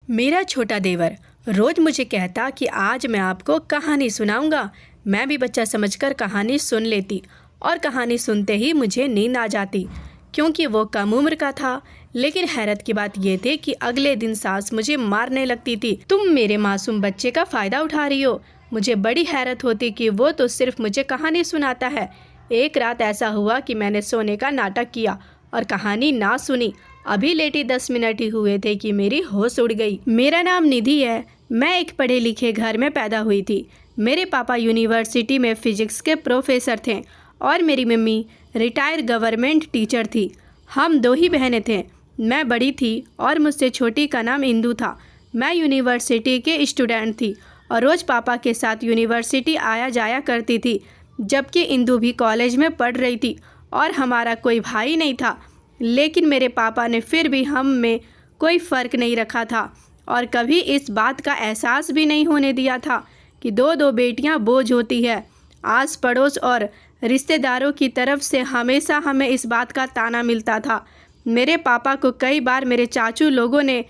मेरा छोटा देवर रोज मुझे कहता कि आज मैं आपको कहानी सुनाऊंगा। मैं भी बच्चा समझकर कहानी सुन लेती और कहानी सुनते ही मुझे नींद आ जाती, क्योंकि वो कम उम्र का था। लेकिन हैरत की बात ये थी कि अगले दिन सास मुझे मारने लगती थी। तुम मेरे मासूम बच्चे का फ़ायदा उठा रही हो। मुझे बड़ी हैरत होती कि वो तो सिर्फ मुझे कहानी सुनाता है। एक रात ऐसा हुआ कि मैंने सोने का नाटक किया और कहानी ना सुनी। अभी लेटी 10 मिनट ही हुए थे कि मेरी होश उड़ गई। मेरा नाम निधि है। मैं एक पढ़े लिखे घर में पैदा हुई थी। मेरे पापा यूनिवर्सिटी में फिजिक्स के प्रोफेसर थे और मेरी मम्मी रिटायर गवर्नमेंट टीचर थी। हम दो ही बहनें थे। मैं बड़ी थी और मुझसे छोटी का नाम इंदु था। मैं यूनिवर्सिटी के स्टूडेंट थी और रोज़ पापा के साथ यूनिवर्सिटी आया जाया करती थी, जबकि इंदु भी कॉलेज में पढ़ रही थी और हमारा कोई भाई नहीं था। लेकिन मेरे पापा ने फिर भी हम में कोई फ़र्क नहीं रखा था और कभी इस बात का एहसास भी नहीं होने दिया था कि दो दो बेटियां बोझ होती है। आस पड़ोस और रिश्तेदारों की तरफ से हमेशा हमें इस बात का ताना मिलता था। मेरे पापा को कई बार मेरे चाचू लोगों ने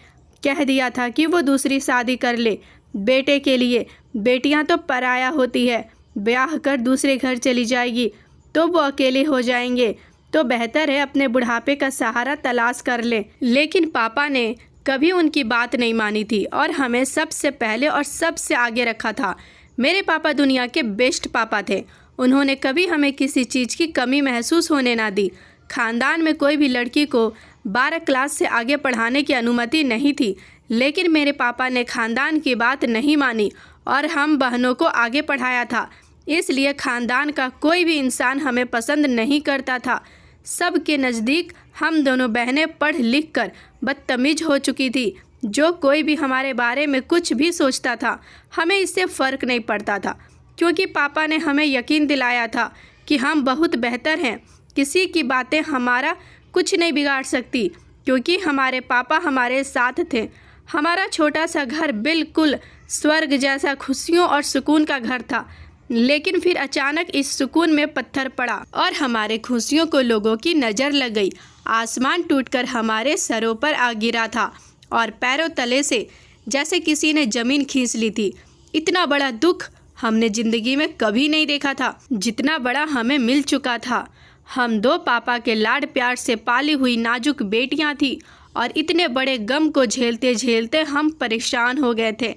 कह दिया था कि वो दूसरी शादी कर ले बेटे के लिए। बेटियां तो पराया होती है, ब्याह कर दूसरे घर चली जाएगी तो वो अकेले हो जाएंगे, तो बेहतर है अपने बुढ़ापे का सहारा तलाश कर ले। लेकिन पापा ने कभी उनकी बात नहीं मानी थी और हमें सबसे पहले और सबसे आगे रखा था। मेरे पापा दुनिया के बेस्ट पापा थे। उन्होंने कभी हमें किसी चीज़ की कमी महसूस होने ना दी। खानदान में कोई भी लड़की को 12 क्लास से आगे पढ़ाने की अनुमति नहीं थी, लेकिन मेरे पापा ने खानदान की बात नहीं मानी और हम बहनों को आगे पढ़ाया था। इसलिए खानदान का कोई भी इंसान हमें पसंद नहीं करता था। सबके नज़दीक हम दोनों बहनें पढ़ लिख कर बदतमीज हो चुकी थी। जो कोई भी हमारे बारे में कुछ भी सोचता था, हमें इससे फ़र्क नहीं पड़ता था, क्योंकि पापा ने हमें यकीन दिलाया था कि हम बहुत बेहतर हैं। किसी की बातें हमारा कुछ नहीं बिगाड़ सकती, क्योंकि हमारे पापा हमारे साथ थे। हमारा छोटा सा घर बिल्कुल स्वर्ग जैसा खुशियों और सुकून का घर था। लेकिन फिर अचानक इस सुकून में पत्थर पड़ा और हमारे खुशियों को लोगों की नज़र लग गई। आसमान टूटकर हमारे सरों पर आ गिरा था और पैरों तले से जैसे किसी ने ज़मीन खींच ली थी। इतना बड़ा दुख हमने ज़िंदगी में कभी नहीं देखा था, जितना बड़ा हमें मिल चुका था। हम दो पापा के लाड प्यार से पाली हुई नाजुक बेटियां थी और इतने बड़े गम को झेलते झेलते हम परेशान हो गए थे।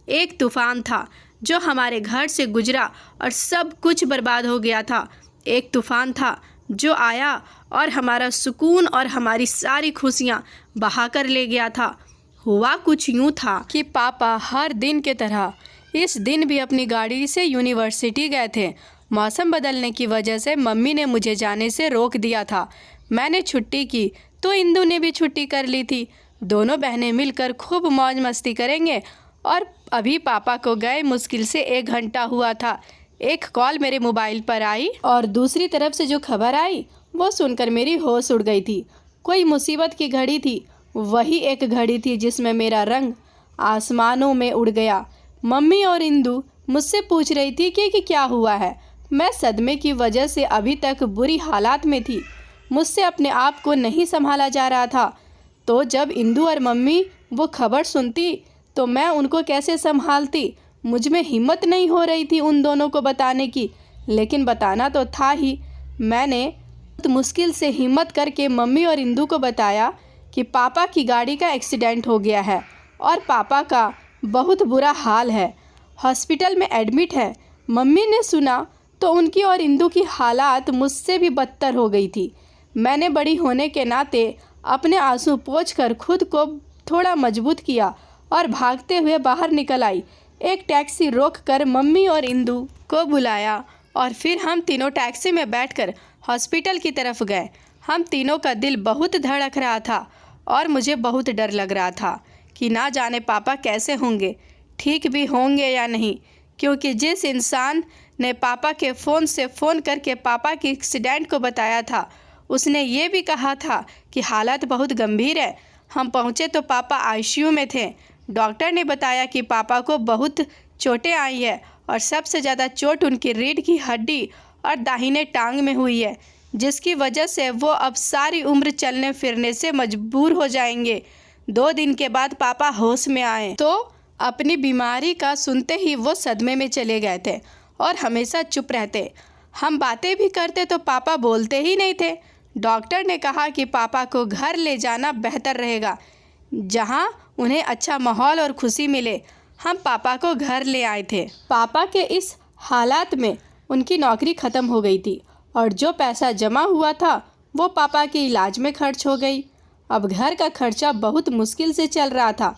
एक तूफान था जो हमारे घर से गुजरा और सब कुछ बर्बाद हो गया था। एक तूफान था जो आया और हमारा सुकून और हमारी सारी खुशियाँ बहा कर ले गया था। हुआ कुछ यूँ था कि पापा हर दिन के तरह इस दिन भी अपनी गाड़ी से यूनिवर्सिटी गए थे। मौसम बदलने की वजह से मम्मी ने मुझे जाने से रोक दिया था। मैंने छुट्टी की तो इंदु ने भी छुट्टी कर ली थी। दोनों बहनें मिलकर खूब मौज मस्ती करेंगे। और अभी पापा को गए मुश्किल से 1 घंटा हुआ था। एक कॉल मेरे मोबाइल पर आई और दूसरी तरफ से जो खबर आई वो सुनकर मेरी होश उड़ गई थी। कोई मुसीबत की घड़ी थी। वही एक घड़ी थी जिसमें मेरा रंग आसमानों में उड़ गया। मम्मी और इंदु मुझसे पूछ रही थी कि क्या हुआ है। मैं सदमे की वजह से अभी तक बुरी हालात में थी। मुझसे अपने आप को नहीं संभाला जा रहा था। तो जब इंदु और मम्मी वो खबर सुनती तो मैं उनको कैसे संभालती। मुझ में हिम्मत नहीं हो रही थी उन दोनों को बताने की, लेकिन बताना तो था ही। मैंने बहुत मुश्किल से हिम्मत करके मम्मी और इंदु को बताया कि पापा की गाड़ी का एक्सीडेंट हो गया है और पापा का बहुत बुरा हाल है, हॉस्पिटल में एडमिट है। मम्मी ने सुना तो उनकी और इंदु की हालात मुझसे भी बदतर हो गई थी। मैंने बड़ी होने के नाते अपने आंसू पोंछकर खुद को थोड़ा मजबूत किया और भागते हुए बाहर निकल आई। एक टैक्सी रोककर मम्मी और इंदु को बुलाया और फिर हम तीनों टैक्सी में बैठकर हॉस्पिटल की तरफ गए। हम तीनों का दिल बहुत धड़क रहा था और मुझे बहुत डर लग रहा था कि ना जाने पापा कैसे होंगे, ठीक भी होंगे या नहीं, क्योंकि जिस इंसान ने पापा के फ़ोन से फ़ोन करके पापा के एक्सीडेंट को बताया था उसने ये भी कहा था कि हालत बहुत गंभीर है। हम पहुँचे तो पापा आईसीयू में थे। डॉक्टर ने बताया कि पापा को बहुत चोटें आई है और सबसे ज़्यादा चोट उनकी रीढ़ की हड्डी और दाहिने टांग में हुई है, जिसकी वजह से वो अब सारी उम्र चलने फिरने से मजबूर हो जाएंगे। 2 दिन के बाद पापा होश में आए तो अपनी बीमारी का सुनते ही वो सदमे में चले गए थे और हमेशा चुप रहते। हम बातें भी करते तो पापा बोलते ही नहीं थे। डॉक्टर ने कहा कि पापा को घर ले जाना बेहतर रहेगा, जहां उन्हें अच्छा माहौल और खुशी मिले। हम पापा को घर ले आए थे। पापा के इस हालात में उनकी नौकरी ख़त्म हो गई थी और जो पैसा जमा हुआ था वो पापा के इलाज में खर्च हो गई। अब घर का खर्चा बहुत मुश्किल से चल रहा था।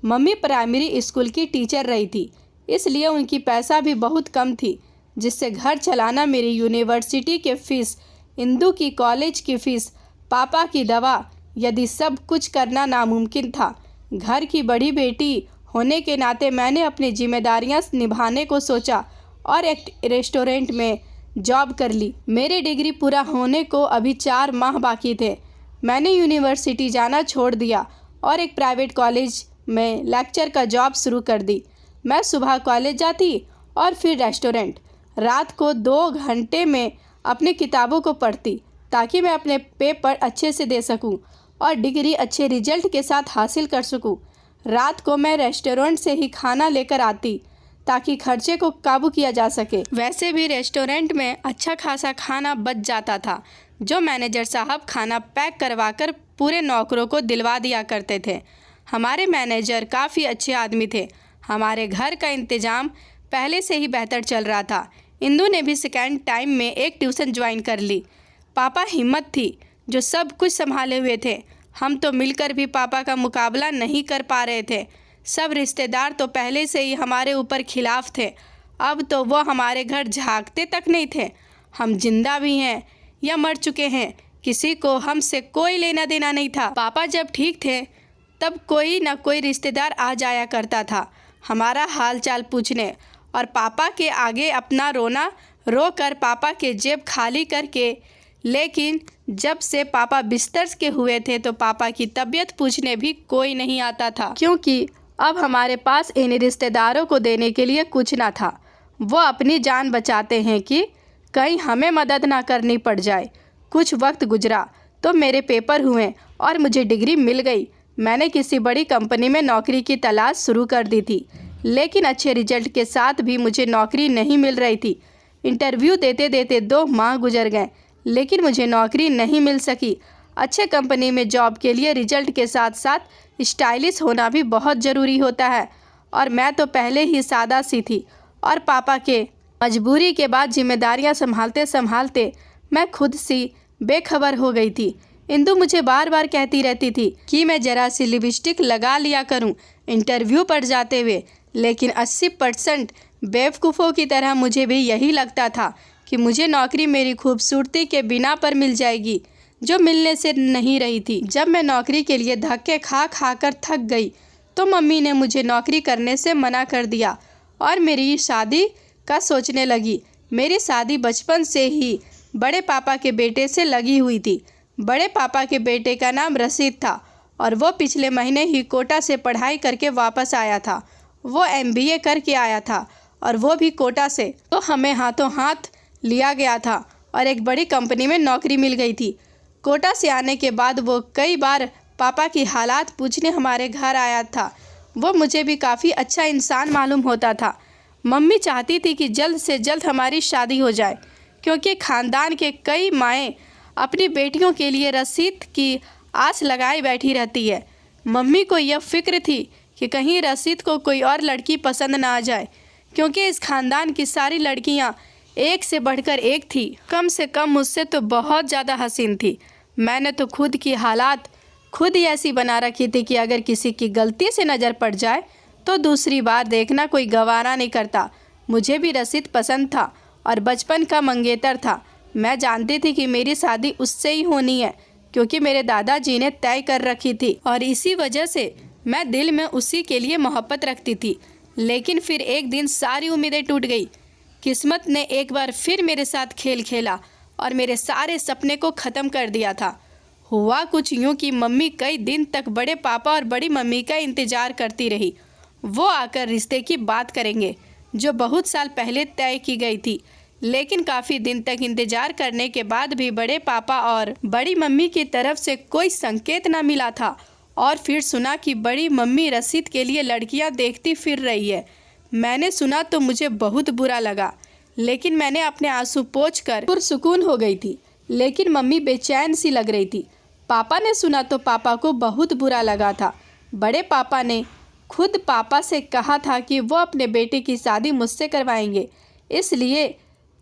मम्मी प्राइमरी स्कूल की टीचर रही थी, इसलिए उनकी पैसा भी बहुत कम थी, जिससे घर चलाना, मेरी यूनिवर्सिटी के फ़ीस, इंदू की कॉलेज की फ़ीस, पापा की दवा, यदि सब कुछ करना नामुमकिन था। घर की बड़ी बेटी होने के नाते मैंने अपनी जिम्मेदारियां निभाने को सोचा और एक रेस्टोरेंट में जॉब कर ली। मेरी डिग्री पूरा होने को अभी 4 माह बाकी थे। मैंने यूनिवर्सिटी जाना छोड़ दिया और एक प्राइवेट कॉलेज में लेक्चर का जॉब शुरू कर दी। मैं सुबह कॉलेज जाती और फिर रेस्टोरेंट। रात को 2 घंटे में अपनी किताबों को पढ़ती ताकि मैं अपने पेपर अच्छे से दे सकूं और डिग्री अच्छे रिजल्ट के साथ हासिल कर सकूं। रात को मैं रेस्टोरेंट से ही खाना लेकर आती ताकि खर्चे को काबू किया जा सके। वैसे भी रेस्टोरेंट में अच्छा खासा खाना बच जाता था, जो मैनेजर साहब खाना पैक करवाकर पूरे नौकरों को दिलवा दिया करते थे। हमारे मैनेजर काफ़ी अच्छे आदमी थे। हमारे घर का इंतज़ाम पहले से ही बेहतर चल रहा था। इंदू ने भी सेकेंड टाइम में एक ट्यूशन ज्वाइन कर ली। पापा हिम्मत थी जो सब कुछ संभाले हुए थे। हम तो मिलकर भी पापा का मुकाबला नहीं कर पा रहे थे। सब रिश्तेदार तो पहले से ही हमारे ऊपर खिलाफ थे। अब तो वो हमारे घर झांकते तक नहीं थे। हम जिंदा भी हैं या मर चुके हैं, किसी को हमसे कोई लेना देना नहीं था। पापा जब ठीक थे तब कोई ना कोई रिश्तेदार आ जाया करता था हमारा हाल चाल पूछने, और पापा के आगे अपना रोना रो कर पापा के जेब खाली करके। लेकिन जब से पापा बिस्तर के हुए थे तो पापा की तबीयत पूछने भी कोई नहीं आता था, क्योंकि अब हमारे पास इन रिश्तेदारों को देने के लिए कुछ ना था। वो अपनी जान बचाते हैं कि कहीं हमें मदद ना करनी पड़ जाए। कुछ वक्त गुजरा तो मेरे पेपर हुए और मुझे डिग्री मिल गई। मैंने किसी बड़ी कंपनी में नौकरी की तलाश शुरू कर दी थी, लेकिन अच्छे रिजल्ट के साथ भी मुझे नौकरी नहीं मिल रही थी। इंटरव्यू देते देते 2 माह गुजर गए, लेकिन मुझे नौकरी नहीं मिल सकी। अच्छे कंपनी में जॉब के लिए रिजल्ट के साथ साथ स्टाइलिश होना भी बहुत ज़रूरी होता है, और मैं तो पहले ही सादा सी थी। और पापा के मजबूरी के बाद जिम्मेदारियां संभालते संभालते मैं खुद सी बेखबर हो गई थी। इंदू मुझे बार बार कहती रहती थी कि मैं ज़रा सी लिपस्टिक लगा लिया करूं इंटरव्यू पर जाते हुए, लेकिन 80% बेवकूफ़ों की तरह मुझे भी यही लगता था कि मुझे नौकरी मेरी खूबसूरती के बिना पर मिल जाएगी, जो मिलने से नहीं रही थी। जब मैं नौकरी के लिए धक्के खा खा कर थक गई तो मम्मी ने मुझे नौकरी करने से मना कर दिया और मेरी शादी का सोचने लगी। मेरी शादी बचपन से ही बड़े पापा के बेटे से लगी हुई थी। बड़े पापा के बेटे का नाम रशीद था और वो पिछले महीने ही कोटा से पढ़ाई करके वापस आया था। वो MBA करके आया था और वो भी कोटा से। तो हमें हाथों हाथ लिया गया था और एक बड़ी कंपनी में नौकरी मिल गई थी। कोटा से आने के बाद वो कई बार पापा की हालात पूछने हमारे घर आया था। वो मुझे भी काफ़ी अच्छा इंसान मालूम होता था। मम्मी चाहती थी कि जल्द से जल्द हमारी शादी हो जाए, क्योंकि ख़ानदान के कई माएँ अपनी बेटियों के लिए रसीद की आस लगाए बैठी रहती है। मम्मी को यह फिक्र थी कि कहीं रसीद को कोई और लड़की पसंद ना आ जाए, क्योंकि इस ख़ानदान की सारी लड़कियां एक से बढ़कर एक थी। कम से कम मुझसे तो बहुत ज़्यादा हसीन थी। मैंने तो खुद की हालात खुद ही ऐसी बना रखी थी कि अगर किसी की गलती से नज़र पड़ जाए तो दूसरी बार देखना कोई गवारा नहीं करता। मुझे भी रसीद पसंद था और बचपन का मंगेतर था। मैं जानती थी कि मेरी शादी उससे ही होनी है, क्योंकि मेरे दादाजी ने तय कर रखी थी और इसी वजह से मैं दिल में उसी के लिए मोहब्बत रखती थी। लेकिन फिर एक दिन सारी उम्मीदें टूट गई। किस्मत ने एक बार फिर मेरे साथ खेल खेला और मेरे सारे सपने को ख़त्म कर दिया था। हुआ कुछ यूँ कि मम्मी कई दिन तक बड़े पापा और बड़ी मम्मी का इंतज़ार करती रही। वो आकर रिश्ते की बात करेंगे, जो बहुत साल पहले तय की गई थी। लेकिन काफ़ी दिन तक इंतज़ार करने के बाद भी बड़े पापा और बड़ी मम्मी की तरफ से कोई संकेत न मिला था और फिर सुना कि बड़ी मम्मी रसीद के लिए लड़कियां देखती फिर रही है। मैंने सुना तो मुझे बहुत बुरा लगा, लेकिन मैंने अपने आंसू पोंछकर पुरसुकून हो गई थी। लेकिन मम्मी बेचैन सी लग रही थी। पापा ने सुना तो पापा को बहुत बुरा लगा था। बड़े पापा ने खुद पापा से कहा था कि वो अपने बेटे की शादी मुझसे करवाएंगे। इसलिए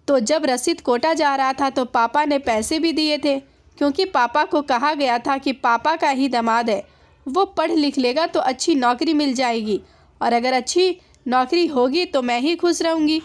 तो जब रसीद कोटा जा रहा था तो पापा ने पैसे भी दिए थे, क्योंकि पापा को कहा गया था कि पापा का ही दामाद है, वो पढ़ लिख लेगा तो अच्छी नौकरी मिल जाएगी, और अगर अच्छी नौकरी होगी तो मैं ही खुश रहूँगी।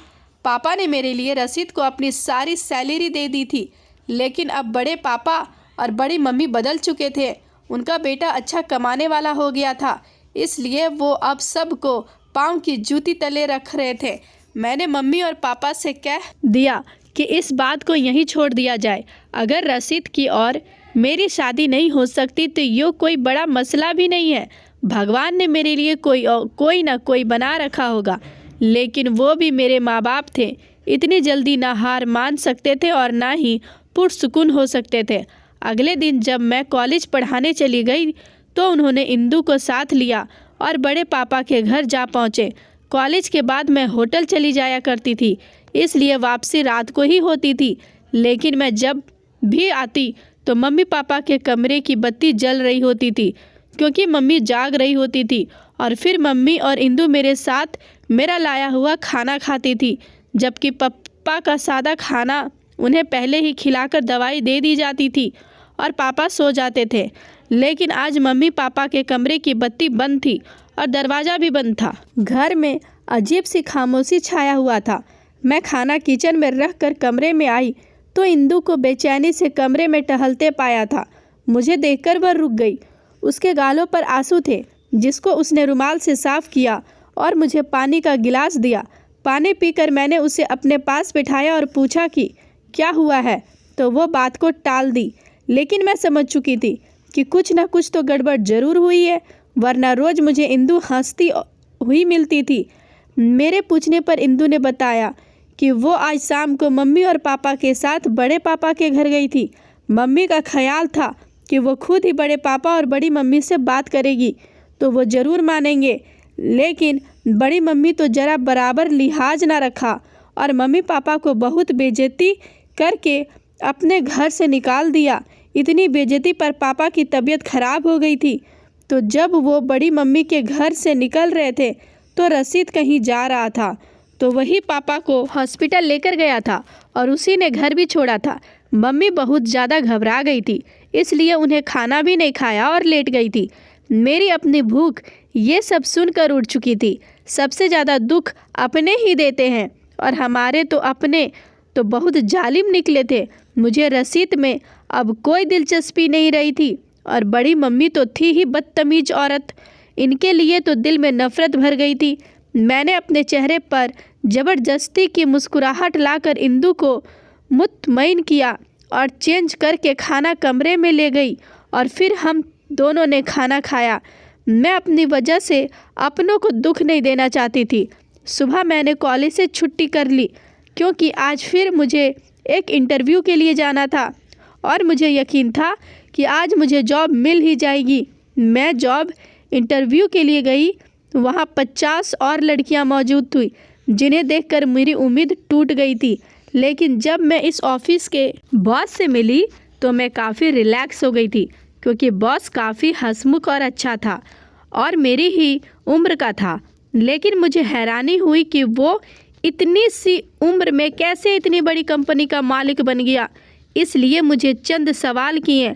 पापा ने मेरे लिए रसीद को अपनी सारी सैलरी दे दी थी। लेकिन अब बड़े पापा और बड़ी मम्मी बदल चुके थे। उनका बेटा अच्छा कमाने वाला हो गया था, इसलिए वो अब सबको पाँव की जूती तले रख रहे थे। मैंने मम्मी और पापा से कह दिया कि इस बात को यहीं छोड़ दिया जाए। अगर रसीद की और मेरी शादी नहीं हो सकती तो ये कोई बड़ा मसला भी नहीं है। भगवान ने मेरे लिए कोई ना कोई बना रखा होगा। लेकिन वो भी मेरे माँ बाप थे, इतनी जल्दी ना हार मान सकते थे और ना ही पुरसुकून हो सकते थे। अगले दिन जब मैं कॉलेज पढ़ाने चली गई तो उन्होंने इंदू को साथ लिया और बड़े पापा के घर जा पहुँचे। कॉलेज के बाद मैं होटल चली जाया करती थी, इसलिए वापसी रात को ही होती थी। लेकिन मैं जब भी आती तो मम्मी पापा के कमरे की बत्ती जल रही होती थी, क्योंकि मम्मी जाग रही होती थी। और फिर मम्मी और इंदू मेरे साथ मेरा लाया हुआ खाना खाती थी, जबकि पापा का सादा खाना उन्हें पहले ही खिलाकर दवाई दे दी जाती थी और पापा सो जाते थे। लेकिन आज मम्मी पापा के कमरे की बत्ती बंद थी और दरवाज़ा भी बंद था। घर में अजीब सी खामोशी छाया हुआ था। मैं खाना किचन में रख कर कमरे में आई तो इंदू को बेचैनी से कमरे में टहलते पाया था। मुझे देखकर वह रुक गई। उसके गालों पर आंसू थे, जिसको उसने रुमाल से साफ किया और मुझे पानी का गिलास दिया। पानी पीकर मैंने उसे अपने पास बिठाया और पूछा कि क्या हुआ है, तो वो बात को टाल दी। लेकिन मैं समझ चुकी थी कि कुछ ना कुछ तो गड़बड़ जरूर हुई है, वरना रोज़ मुझे इंदू हंसती हुई मिलती थी। मेरे पूछने पर इंदू ने बताया कि वो आज शाम को मम्मी और पापा के साथ बड़े पापा के घर गई थी। मम्मी का ख्याल था कि वो खुद ही बड़े पापा और बड़ी मम्मी से बात करेगी तो वो ज़रूर मानेंगे। लेकिन बड़ी मम्मी तो ज़रा बराबर लिहाज ना रखा और मम्मी पापा को बहुत बेइज्जती करके अपने घर से निकाल दिया। इतनी बेइज्जती पर पापा की तबीयत खराब हो गई थी। तो जब वो बड़ी मम्मी के घर से निकल रहे थे तो रसीद कहीं जा रहा था, तो वही पापा को हॉस्पिटल लेकर गया था और उसी ने घर भी छोड़ा था। मम्मी बहुत ज़्यादा घबरा गई थी, इसलिए उन्हें खाना भी नहीं खाया और लेट गई थी। मेरी अपनी भूख ये सब सुनकर उठ चुकी थी। सबसे ज़्यादा दुख अपने ही देते हैं, और हमारे तो अपने तो बहुत जालिम निकले थे। मुझे रसीद में अब कोई दिलचस्पी नहीं रही थी, और बड़ी मम्मी तो थी ही बदतमीज औरत। इनके लिए तो दिल में नफ़रत भर गई थी। मैंने अपने चेहरे पर ज़बरदस्ती की मुस्कुराहट लाकर इंदू को मुतमईन किया और चेंज करके खाना कमरे में ले गई, और फिर हम दोनों ने खाना खाया। मैं अपनी वजह से अपनों को दुख नहीं देना चाहती थी। सुबह मैंने कॉलेज से छुट्टी कर ली, क्योंकि आज फिर मुझे एक इंटरव्यू के लिए जाना था और मुझे यकीन था कि आज मुझे जॉब मिल ही जाएगी। मैं जॉब इंटरव्यू के लिए गई, वहाँ 50 और लड़कियाँ मौजूद थी, जिन्हें देखकर मेरी उम्मीद टूट गई थी। लेकिन जब मैं इस ऑफिस के बॉस से मिली तो मैं काफ़ी रिलैक्स हो गई थी, क्योंकि बॉस काफ़ी हंसमुख और अच्छा था और मेरी ही उम्र का था। लेकिन मुझे हैरानी हुई कि वो इतनी सी उम्र में कैसे इतनी बड़ी कंपनी का मालिक बन गया। इसलिए मुझे चंद सवाल किए।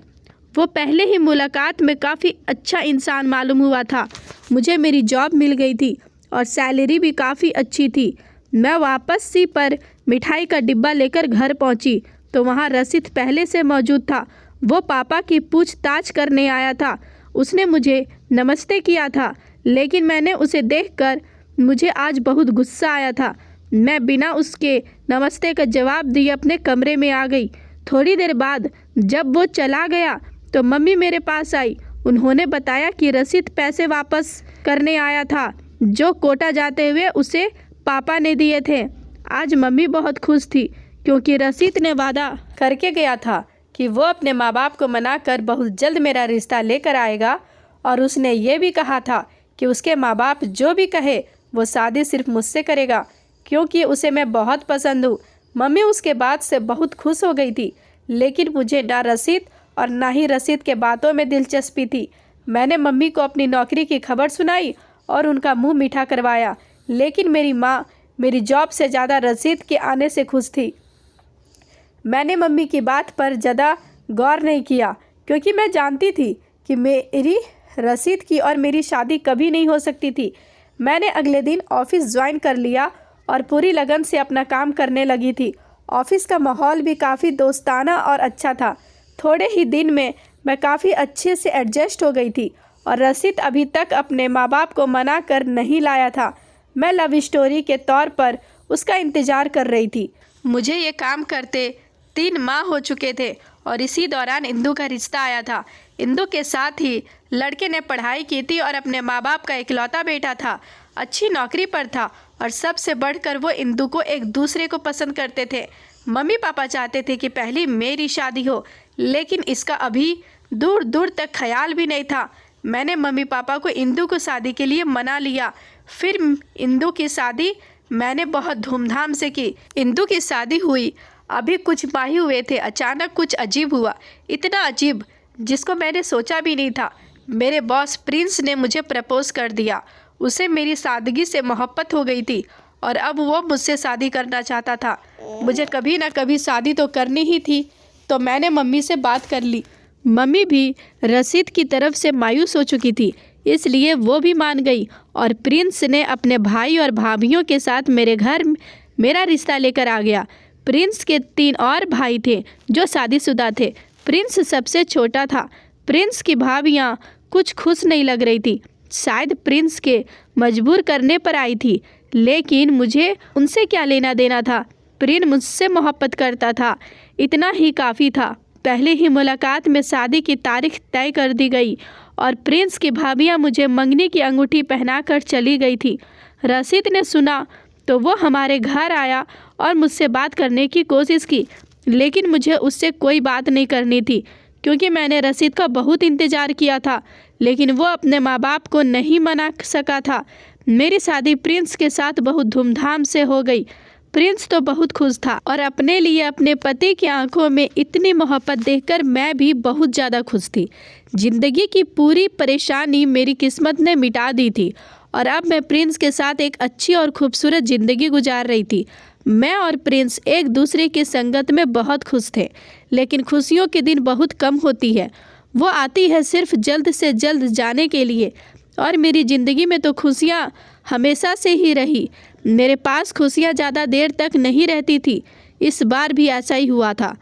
वो पहले ही मुलाकात में काफ़ी अच्छा इंसान मालूम हुआ था। मुझे मेरी जॉब मिल गई थी और सैलरी भी काफ़ी अच्छी थी। मैं वापसी पर मिठाई का डिब्बा लेकर घर पहुंची तो वहां रसीद पहले से मौजूद था। वो पापा की पूछताछ करने आया था। उसने मुझे नमस्ते किया था, लेकिन मैंने उसे देखकर मुझे आज बहुत गुस्सा आया था। मैं बिना उसके नमस्ते का जवाब दिए अपने कमरे में आ गई। थोड़ी देर बाद जब वो चला गया तो मम्मी मेरे पास आई। उन्होंने बताया कि रसीद पैसे वापस करने आया था, जो कोटा जाते हुए उसे पापा ने दिए थे। आज मम्मी बहुत खुश थी, क्योंकि रसीद ने वादा करके गया था कि वो अपने माँ बाप को मनाकर बहुत जल्द मेरा रिश्ता लेकर आएगा और उसने ये भी कहा था कि उसके माँ बाप जो भी कहे वो शादी सिर्फ मुझसे करेगा, क्योंकि उसे मैं बहुत पसंद हूँ। मम्मी उसके बात से बहुत खुश हो गई थी, लेकिन मुझे ना रसीद और ना ही रसीद के बातों में दिलचस्पी थी। मैंने मम्मी को अपनी नौकरी की खबर सुनाई और उनका मुंह मीठा करवाया, लेकिन मेरी माँ मेरी जॉब से ज़्यादा रसीद के आने से खुश थी। मैंने मम्मी की बात पर ज़्यादा गौर नहीं किया, क्योंकि मैं जानती थी कि मेरी रसीद की और मेरी शादी कभी नहीं हो सकती थी। मैंने अगले दिन ऑफिस ज्वाइन कर लिया और पूरी लगन से अपना काम करने लगी थी। ऑफिस का माहौल भी काफ़ी दोस्ताना और अच्छा था। थोड़े ही दिन में मैं काफ़ी अच्छे से एडजस्ट हो गई थी और रसीद अभी तक अपने माँ बाप को मना कर नहीं लाया था। मैं लव स्टोरी के तौर पर उसका इंतज़ार कर रही थी। मुझे ये काम करते 3 माह हो चुके थे और इसी दौरान इंदु का रिश्ता आया था। इंदु के साथ ही लड़के ने पढ़ाई की थी और अपने माँ बाप का इकलौता बेटा था। अच्छी नौकरी पर था और सबसे बढ़कर वो इंदु को एक दूसरे को पसंद करते थे। मम्मी पापा चाहते थे कि पहले मेरी शादी हो, लेकिन इसका अभी दूर दूर तक ख्याल भी नहीं था। मैंने मम्मी पापा को इंदु को शादी के लिए मना लिया। फिर इंदु की शादी मैंने बहुत धूमधाम से की। इंदु की शादी हुई अभी कुछ माह ही हुए थे, अचानक कुछ अजीब हुआ, इतना अजीब जिसको मैंने सोचा भी नहीं था। मेरे बॉस प्रिंस ने मुझे प्रपोज कर दिया। उसे मेरी सादगी से मोहब्बत हो गई थी और अब वो मुझसे शादी करना चाहता था। मुझे कभी ना कभी शादी तो करनी ही थी, तो मैंने मम्मी से बात कर ली। मम्मी भी रसीद की तरफ से मायूस हो चुकी थी, इसलिए वो भी मान गई और प्रिंस ने अपने भाई और भाभीियों के साथ मेरे घर मेरा रिश्ता लेकर आ गया। प्रिंस के 3 और भाई थे जो शादीशुदा थे। प्रिंस सबसे छोटा था। प्रिंस की भाभियाँ कुछ खुश नहीं लग रही थी। शायद प्रिंस के मजबूर करने पर आई थी, लेकिन मुझे उनसे क्या लेना देना था। प्रिंस मुझसे मोहब्बत करता था, इतना ही काफ़ी था। पहले ही मुलाकात में शादी की तारीख तय कर दी गई और प्रिंस की भाभियाँ मुझे मंगनी की अंगूठी पहनाकर चली गई थी। रसीद ने सुना तो वो हमारे घर आया और मुझसे बात करने की कोशिश की, लेकिन मुझे उससे कोई बात नहीं करनी थी, क्योंकि मैंने रसीद का बहुत इंतज़ार किया था, लेकिन वो अपने माँ बाप को नहीं मना सका था। मेरी शादी प्रिंस के साथ बहुत धूमधाम से हो गई। प्रिंस तो बहुत खुश था और अपने लिए अपने पति की आंखों में इतनी मोहब्बत देखकर मैं भी बहुत ज़्यादा खुश थी। जिंदगी की पूरी परेशानी मेरी किस्मत ने मिटा दी थी और अब मैं प्रिंस के साथ एक अच्छी और खूबसूरत ज़िंदगी गुजार रही थी। मैं और प्रिंस एक दूसरे की संगत में बहुत खुश थे, लेकिन खुशियों के दिन बहुत कम होती है। वो आती है सिर्फ जल्द से जल्द जाने के लिए, और मेरी ज़िंदगी में तो खुशियाँ हमेशा से ही रही। मेरे पास खुशियाँ ज़्यादा देर तक नहीं रहती थी। इस बार भी ऐसा ही हुआ था।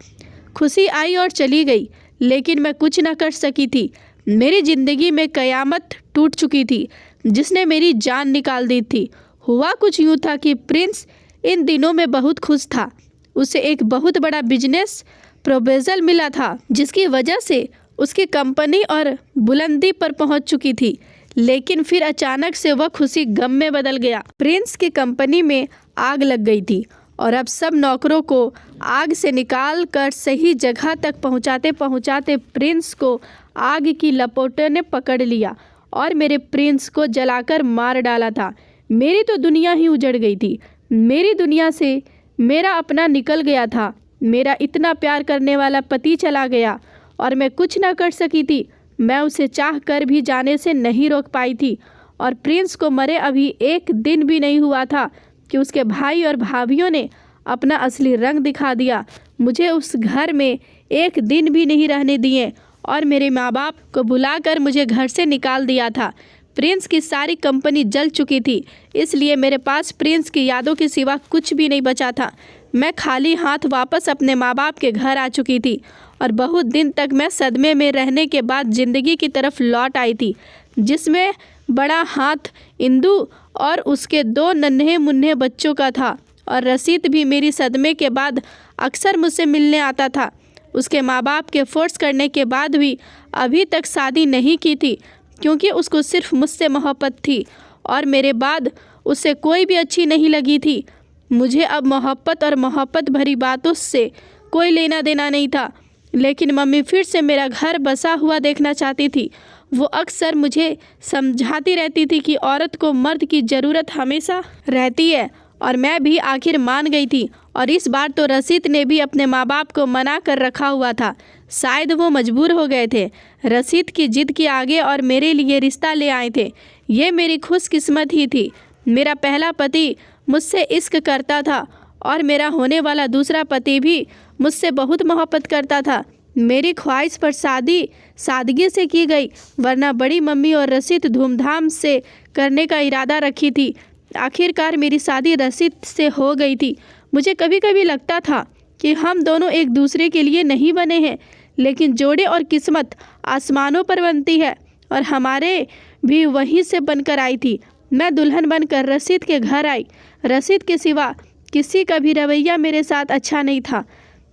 खुशी आई और चली गई, लेकिन मैं कुछ न कर सकी थी। मेरी ज़िंदगी में कयामत टूट चुकी थी, जिसने मेरी जान निकाल दी थी। हुआ कुछ यूँ था कि प्रिंस इन दिनों में बहुत खुश था। उसे एक बहुत बड़ा बिजनेस प्रपोजल मिला था, जिसकी वजह से उसकी कंपनी और बुलंदी पर पहुंच चुकी थी। लेकिन फिर अचानक से वह खुशी गम में बदल गया। प्रिंस की कंपनी में आग लग गई थी और अब सब नौकरों को आग से निकाल कर सही जगह तक पहुंचाते पहुंचाते प्रिंस को आग की लपटों ने पकड़ लिया और मेरे प्रिंस को जलाकर मार डाला था। मेरी तो दुनिया ही उजड़ गई थी। मेरी दुनिया से मेरा अपना निकल गया था। मेरा इतना प्यार करने वाला पति चला गया और मैं कुछ ना कर सकी थी। मैं उसे चाह कर भी जाने से नहीं रोक पाई थी। और प्रिंस को मरे अभी 1 दिन भी नहीं हुआ था कि उसके भाई और भाभीियों ने अपना असली रंग दिखा दिया। मुझे उस घर में 1 दिन भी नहीं रहने दिए और मेरे माँ बाप को बुलाकर मुझे घर से निकाल दिया था। प्रिंस की सारी कंपनी जल चुकी थी, इसलिए मेरे पास प्रिंस की यादों के सिवा कुछ भी नहीं बचा था। मैं खाली हाथ वापस अपने माँ बाप के घर आ चुकी थी और बहुत दिन तक मैं सदमे में रहने के बाद ज़िंदगी की तरफ लौट आई थी, जिसमें बड़ा हाथ इंदु और उसके 2 नन्हे मुन्ने बच्चों का था। और रसीद भी मेरी सदमे के बाद अक्सर मुझसे मिलने आता था। उसके माँ बाप के फोर्स करने के बाद भी अभी तक शादी नहीं की थी, क्योंकि उसको सिर्फ मुझसे मोहब्बत थी और मेरे बाद उसे कोई भी अच्छी नहीं लगी थी। मुझे अब मोहब्बत और मोहब्बत भरी बातों से कोई लेना देना नहीं था। लेकिन मम्मी फिर से मेरा घर बसा हुआ देखना चाहती थी। वो अक्सर मुझे समझाती रहती थी कि औरत को मर्द की ज़रूरत हमेशा रहती है, और मैं भी आखिर मान गई थी। और इस बार तो रशीद ने भी अपने माँ बाप को मना कर रखा हुआ था। शायद वो मजबूर हो गए थे रशीद की जिद के आगे और मेरे लिए रिश्ता ले आए थे। ये मेरी खुशकिस्मत ही थी। मेरा पहला पति मुझसे इश्क करता था और मेरा होने वाला दूसरा पति भी मुझसे बहुत मोहब्बत करता था। मेरी ख्वाहिश पर शादी सादगी से की गई, वरना बड़ी मम्मी और रशीद धूमधाम से करने का इरादा रखी थी। आखिरकार मेरी शादी रशीद से हो गई थी। मुझे कभी कभी लगता था कि हम दोनों एक दूसरे के लिए नहीं बने हैं, लेकिन जोड़े और किस्मत आसमानों पर बनती है, और हमारे भी वहीं से बनकर आई थी। मैं दुल्हन बनकर रशीद के घर आई। रशीद के सिवा किसी का भी रवैया मेरे साथ अच्छा नहीं था।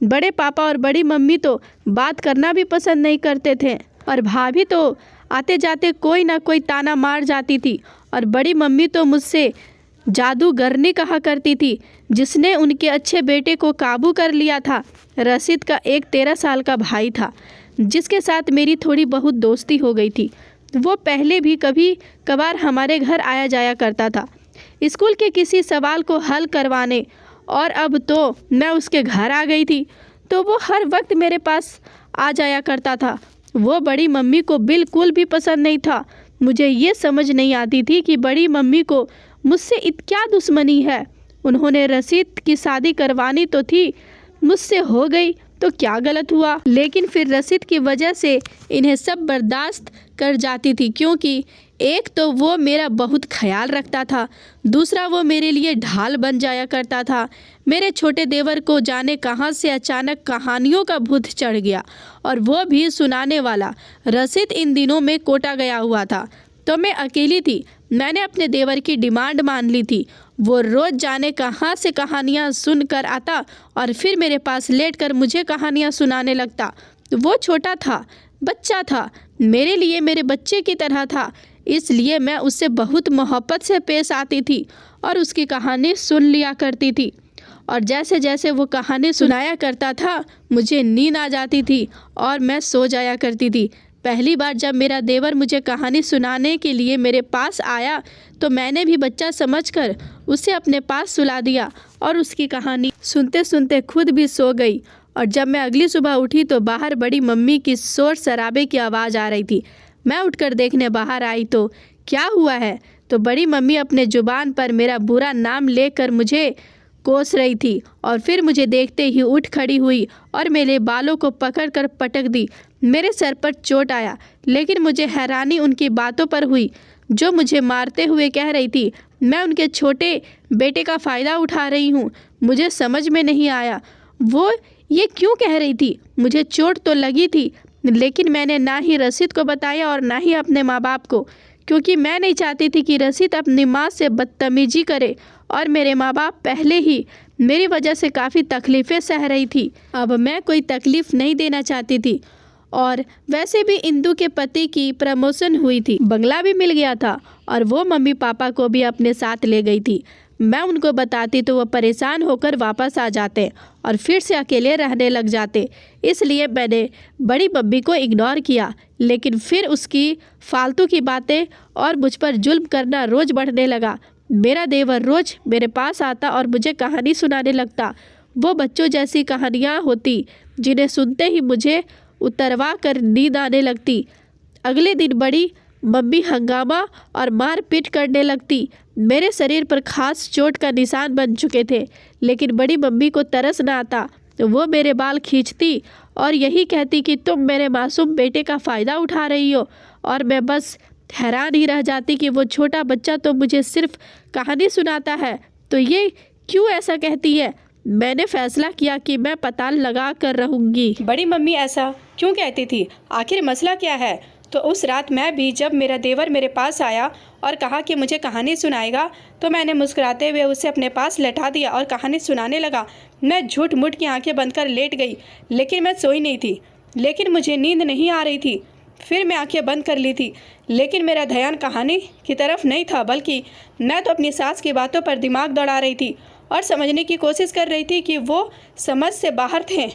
बड़े पापा और बड़ी मम्मी तो बात करना भी पसंद नहीं करते थे, और भाभी तो आते जाते कोई ना कोई ताना मार जाती थी, और बड़ी मम्मी तो मुझसे जादूगरनी कहा करती थी, जिसने उनके अच्छे बेटे को काबू कर लिया था। रशीद का एक 13 साल का भाई था, जिसके साथ मेरी थोड़ी बहुत दोस्ती हो गई थी। वो पहले भी कभी कभार हमारे घर आया जाया करता था, स्कूल के किसी सवाल को हल करवाने, और अब तो मैं उसके घर आ गई थी, तो वो हर वक्त मेरे पास आ जाया करता था। वो बड़ी मम्मी को बिल्कुल भी पसंद नहीं था। मुझे ये समझ नहीं आती थी कि बड़ी मम्मी को मुझसे क्या दुश्मनी है। उन्होंने रशीद की शादी करवानी तो थी, मुझसे हो गई तो क्या गलत हुआ। लेकिन फिर रशीद की वजह से इन्हें सब बर्दाश्त कर जाती थी, क्योंकि एक तो वो मेरा बहुत ख्याल रखता था, दूसरा वो मेरे लिए ढाल बन जाया करता था। मेरे छोटे देवर को जाने कहाँ से अचानक कहानियों का भूत चढ़ गया, और वो भी सुनाने वाला। रशीद इन दिनों में कोटा गया हुआ था, तो मैं अकेली थी। मैंने अपने देवर की डिमांड मान ली थी। वो रोज़ जाने कहाँ से कहानियाँ सुन कर आता और फिर मेरे पास लेटकर मुझे कहानियाँ सुनाने लगता। वो छोटा था, बच्चा था, मेरे लिए मेरे बच्चे की तरह था, इसलिए मैं उससे बहुत मोहब्बत से पेश आती थी और उसकी कहानी सुन लिया करती थी। और जैसे जैसे वो कहानी सुनाया करता था, मुझे नींद आ जाती थी और मैं सो जाया करती थी। पहली बार जब मेरा देवर मुझे कहानी सुनाने के लिए मेरे पास आया, तो मैंने भी बच्चा समझकर उसे अपने पास सुला दिया और उसकी कहानी सुनते सुनते खुद भी सो गई। और जब मैं अगली सुबह उठी तो बाहर बड़ी मम्मी की शोर शराबे की आवाज़ आ रही थी। मैं उठकर देखने बाहर आई तो क्या हुआ है, तो बड़ी मम्मी अपने जुबान पर मेरा बुरा नाम लेकर मुझे कोस रही थी, और फिर मुझे देखते ही उठ खड़ी हुई और मेरे बालों को पकड़कर पटक दी। मेरे सर पर चोट आया, लेकिन मुझे हैरानी उनकी बातों पर हुई, जो मुझे मारते हुए कह रही थी मैं उनके छोटे बेटे का फ़ायदा उठा रही हूँ। मुझे समझ में नहीं आया वो ये क्यों कह रही थी। मुझे चोट तो लगी थी, लेकिन मैंने ना ही रशीद को बताया और ना ही अपने माँ बाप को, क्योंकि मैं नहीं चाहती थी कि रशीद अपनी माँ से बदतमीजी करे, और मेरे माँ बाप पहले ही मेरी वजह से काफ़ी तकलीफ़ें सह रही थी। अब मैं कोई तकलीफ़ नहीं देना चाहती थी, और वैसे भी इंदु के पति की प्रमोशन हुई थी, बंगला भी मिल गया था, और वो मम्मी पापा को भी अपने साथ ले गई थी। मैं उनको बताती तो वो परेशान होकर वापस आ जाते और फिर से अकेले रहने लग जाते। इसलिए मैंने बड़ी मम्मी को इग्नोर किया, लेकिन फिर उसकी फालतू की बातें और मुझ पर जुल्म करना रोज़ बढ़ने लगा। मेरा देवर रोज़ मेरे पास आता और मुझे कहानी सुनाने लगता। वो बच्चों जैसी कहानियाँ होती, जिन्हें सुनते ही मुझे उतरवा कर नींद आने लगती। अगले दिन बड़ी मम्मी हंगामा और मार पीट करने लगती। मेरे शरीर पर खास चोट का निशान बन चुके थे, लेकिन बड़ी मम्मी को तरस न आता। वो मेरे बाल खींचती और यही कहती कि तुम मेरे मासूम बेटे का फ़ायदा उठा रही हो, और मैं बस हैरान ही रह जाती कि वो छोटा बच्चा तो मुझे सिर्फ कहानी सुनाता है, तो ये क्यों ऐसा कहती है। मैंने फैसला किया कि मैं पता लगा कर रहूँगी बड़ी मम्मी ऐसा क्यों कहती थी, आखिर मसला क्या है। तो उस रात मैं भी, जब मेरा देवर मेरे पास आया और कहा कि मुझे कहानी सुनाएगा, तो मैंने मुस्कुराते हुए उसे अपने पास लेटा दिया और कहानी सुनाने लगा। मैं झूठ मूठ की आंखें बंद कर लेट गई, लेकिन मैं सोई नहीं थी, लेकिन मुझे नींद नहीं आ रही थी। फिर मैं आंखें बंद कर ली थी, लेकिन मेरा ध्यान कहानी की तरफ नहीं था, बल्कि मैं तो अपनी सास की बातों पर दिमाग दौड़ा रही थी और समझने की कोशिश कर रही थी कि वो समझ से बाहर थे।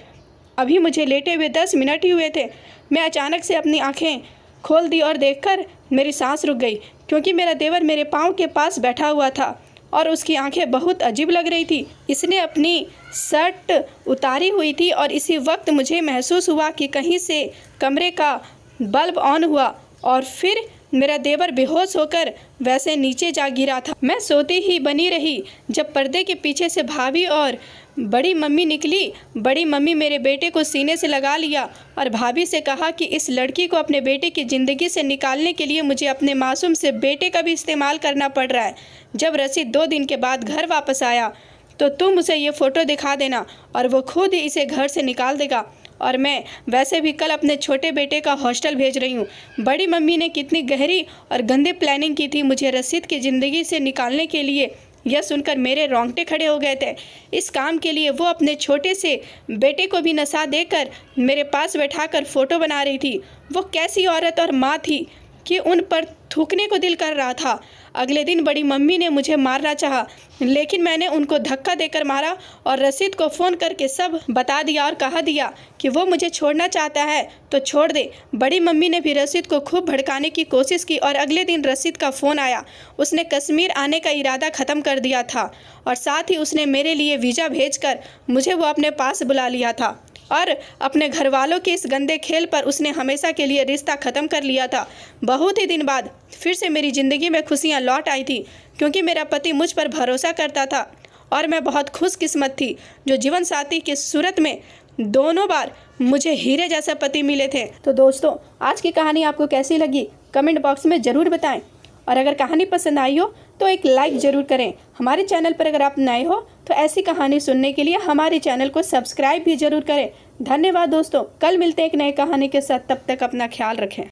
अभी मुझे लेटे हुए 10 मिनट ही हुए थे। मैं अचानक से अपनी आंखें खोल दी और देखकर मेरी सांस रुक गई, क्योंकि मेरा देवर मेरे पाँव के पास बैठा हुआ था और उसकी आंखें बहुत अजीब लग रही थी। इसने अपनी शर्ट उतारी हुई थी और इसी वक्त मुझे महसूस हुआ कि कहीं से कमरे का बल्ब ऑन हुआ और फिर मेरा देवर बेहोश होकर वैसे नीचे जा गिरा था। मैं सोती ही बनी रही जब पर्दे के पीछे से भाभी और बड़ी मम्मी निकली। बड़ी मम्मी मेरे बेटे को सीने से लगा लिया और भाभी से कहा कि इस लड़की को अपने बेटे की ज़िंदगी से निकालने के लिए मुझे अपने मासूम से बेटे का भी इस्तेमाल करना पड़ रहा है। जब रसीद 2 दिन के बाद घर वापस आया तो तुम उसे ये फ़ोटो दिखा देना और वो खुद ही इसे घर से निकाल देगा। और मैं वैसे भी कल अपने छोटे बेटे का हॉस्टल भेज रही हूँ। बड़ी मम्मी ने कितनी गहरी और गंदी प्लानिंग की थी मुझे रसीद की ज़िंदगी से निकालने के लिए। यह सुनकर मेरे रोंगटे खड़े हो गए थे। इस काम के लिए वो अपने छोटे से बेटे को भी नशा देकर मेरे पास बैठाकर फ़ोटो बना रही थी। वो कैसी औरत और माँ थी कि उन पर थूकने को दिल कर रहा था। अगले दिन बड़ी मम्मी ने मुझे मारना चाहा, लेकिन मैंने उनको धक्का देकर मारा और रसीद को फ़ोन करके सब बता दिया और कहा दिया कि वो मुझे छोड़ना चाहता है तो छोड़ दे। बड़ी मम्मी ने भी रसीद को खूब भड़काने की कोशिश की और अगले दिन रसीद का फ़ोन आया। उसने कश्मीर आने का इरादा ख़त्म कर दिया था और साथ ही उसने मेरे लिए वीज़ा भेजकर मुझे वो अपने पास बुला लिया था और अपने घर वालों के इस गंदे खेल पर उसने हमेशा के लिए रिश्ता ख़त्म कर लिया था। बहुत ही दिन बाद फिर से मेरी ज़िंदगी में खुशियाँ लौट आई थी, क्योंकि मेरा पति मुझ पर भरोसा करता था और मैं बहुत खुशकिस्मत थी जो जीवन साथी की सूरत में दोनों बार मुझे हीरे जैसा पति मिले थे। तो दोस्तों, आज की कहानी आपको कैसी लगी कमेंट बॉक्स में ज़रूर बताएं और अगर कहानी पसंद आई हो तो एक लाइक ज़रूर करें। हमारे चैनल पर अगर आप नए हो तो ऐसी कहानी सुनने के लिए हमारे चैनल को सब्सक्राइब भी ज़रूर करें। धन्यवाद दोस्तों, कल मिलते हैं एक नई कहानी के साथ। तब तक अपना ख्याल रखें।